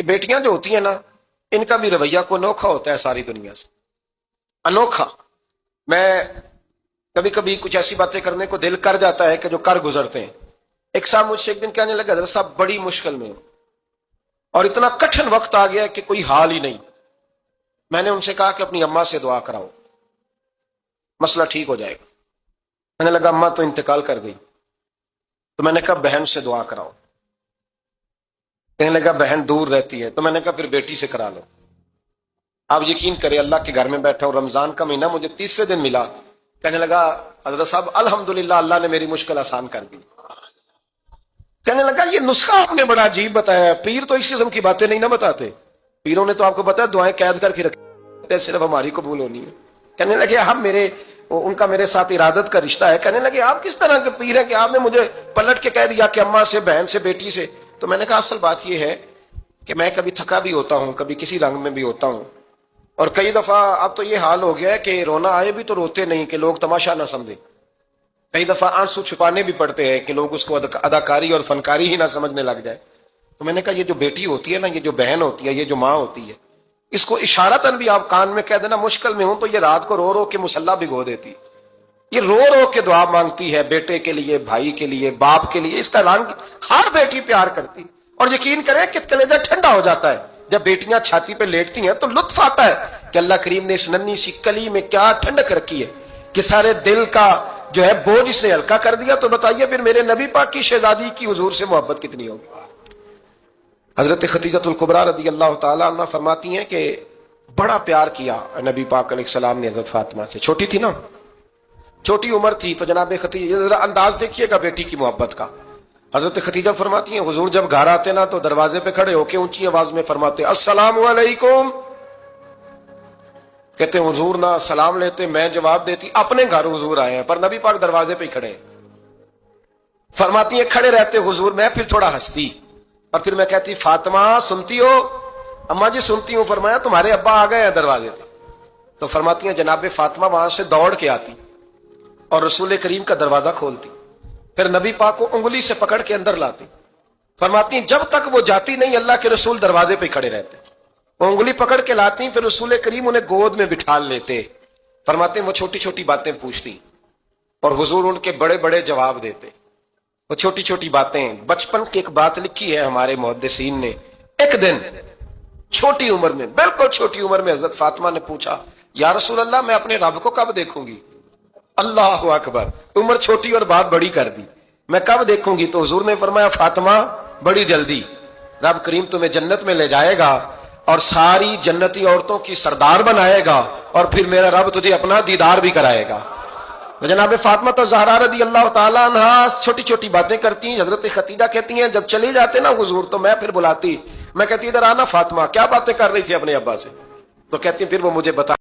बेटियां जो होती हैं ना, इनका भी रवैया को अनोखा होता है सारी दुनिया से, अनोखा। मैं कभी कभी कुछ ऐसी बातें करने को दिल कर जाता है कि जो कर गुजरते हैं। एक साहब मुझसे एक दिन कहने लगा, हज़रत साहब बड़ी मुश्किल में हूं और इतना कठिन वक्त आ गया कि कोई हाल ही नहीं। मैंने उनसे कहा कि अपनी अम्मा से दुआ कराओ, मसला ठीक हो जाएगा। मैंने लगा अम्मा तो इंतकाल कर गई, तो मैंने कहा बहन से दुआ कराओ। कहने लगा बहन दूर रहती है, तो मैंने कहा फिर बेटी से करा लो। आप यकीन करें, अल्लाह के घर में बैठा हूं, रमजान का महीना मुझे तीसरे दिन मिला। कहने लगा हज़रत साहब अल्हम्दुलिल्लाह, अल्लाह ने मेरी मुश्किल आसान कर दी। कहने लगा ये नुस्खा आपने बड़ा अजीब बताया, पीर तो इस किस्म की बातें नहीं ना बताते। पीरों ने तो आपको पता है दुआएं कैद करके रखी, सिर्फ हमारी कबूल होनी है। कहने लगे हम उनका मेरे साथ इरादत का रिश्ता है। कहने लगे आप किस तरह के पीर हैं कि आपने मुझे पलट के कह दिया कि अम्मा से, बहन से, बेटी से। तो मैंने कहा असल बात यह है कि मैं कभी थका भी होता हूं, कभी किसी रंग में भी होता हूं, और कई दफा अब तो ये हाल हो गया है कि रोना आए भी तो रोते नहीं कि लोग तमाशा ना समझे। कई दफा आंसू छुपाने भी पड़ते हैं कि लोग उसको अदाकारी और फनकारी ही ना समझने लग जाए। तो मैंने कहा ये जो बेटी होती है ना, ये जो बहन होती है, ये जो माँ होती है, इसको इशारतन भी आप कान में कह देना मुश्किल में हूं, तो ये रात को रो रो के मुसल्ला भिगो देती। ये रो रो के दुआ मांगती है बेटे के लिए, भाई के लिए, बाप के लिए। इसका रंग हर बेटी प्यार करती, और यकीन करें कि कलेजा ठंडा हो जाता है जब बेटियां छाती पे लेटती हैं, तो लुत्फ आता है कि अल्लाह करीम ने इस नन्ही सी कली में क्या ठंडक रखी है कि सारे दिल का जो है बोझ इसने हल्का कर दिया। तो बताइए फिर मेरे नबी पाक की शहजादी की हुजूर से मोहब्बत कितनी होगी। हजरत खदीजतुल कुबरा रदी अल्लाह ताला अन्हा फरमाती हैं कि बड़ा प्यार किया नबी पाक अलैहिस्सलाम ने हजरत फातिमा से। छोटी थी ना, छोटी उम्र थी, तो जनाब खदीजा, जरा अंदाज देखिएगा बेटी की मोहब्बत का। हजरत खदीजा फरमाती हैं हुजूर जब घर आते ना तो दरवाजे पे खड़े होके ऊंची आवाज में फरमाते अस्सलामु अलैकुम। कहते हुजूर ना सलाम लेते, मैं जवाब देती अपने घर हुजूर आए हैं, पर नबी पाक दरवाजे पे खड़े हैं। फरमाती है खड़े रहते हुजूर, मैं फिर थोड़ा हंसती और फिर मैं कहती फातिमा सुनती हो? अम्मा जी सुनती हूं। फरमाया तुम्हारे अब्बा आ गए हैं दरवाजे पे। तो फरमाती है जनाब फातिमा वहां से दौड़ के आती और रसूल करीम का दरवाजा खोलती, फिर नबी पाक को उंगली से पकड़ के अंदर लाती। फरमाती जब तक वो जाती नहीं अल्लाह के रसूल दरवाजे पे खड़े रहते, वो उंगली पकड़ के लाती, फिर रसूल करीम उन्हें गोद में बिठा लेते। फरमाते वो छोटी छोटी बातें पूछती और हुजूर उनके बड़े बड़े जवाब देते। वो छोटी छोटी बातें, बचपन की एक बात लिखी है हमारे मुहद्दिसीन ने। एक दिन छोटी उम्र में, बिल्कुल छोटी उम्र में हजरत फातिमा ने पूछा या रसूल अल्लाह मैं अपने रब को कब देखूंगी? अल्लाह अकबर, उम्र छोटी और बात बड़ी कर दी, मैं कब देखूंगी? तो हुजूर ने फरमाया फातिमा बड़ी जल्दी, रब करीम तुम्हें जन्नत में ले जाएगा और सारी जन्नती औरतों की सरदार बनाएगा, और फिर मेरा रब तुझे अपना दीदार भी कराएगा। तो जनाब फातिमा तो ज़हरा रदी अल्लाह ताला अन्हा छोटी छोटी बातें करती हैं। हजरत खदीजा कहती हैं जब चले जाते ना हुजूर तो मैं फिर बुलाती, मैं कहती इधर आना फातिमा, क्या बातें कर रही थी अपने अब्बा से? तो कहती फिर वो मुझे बता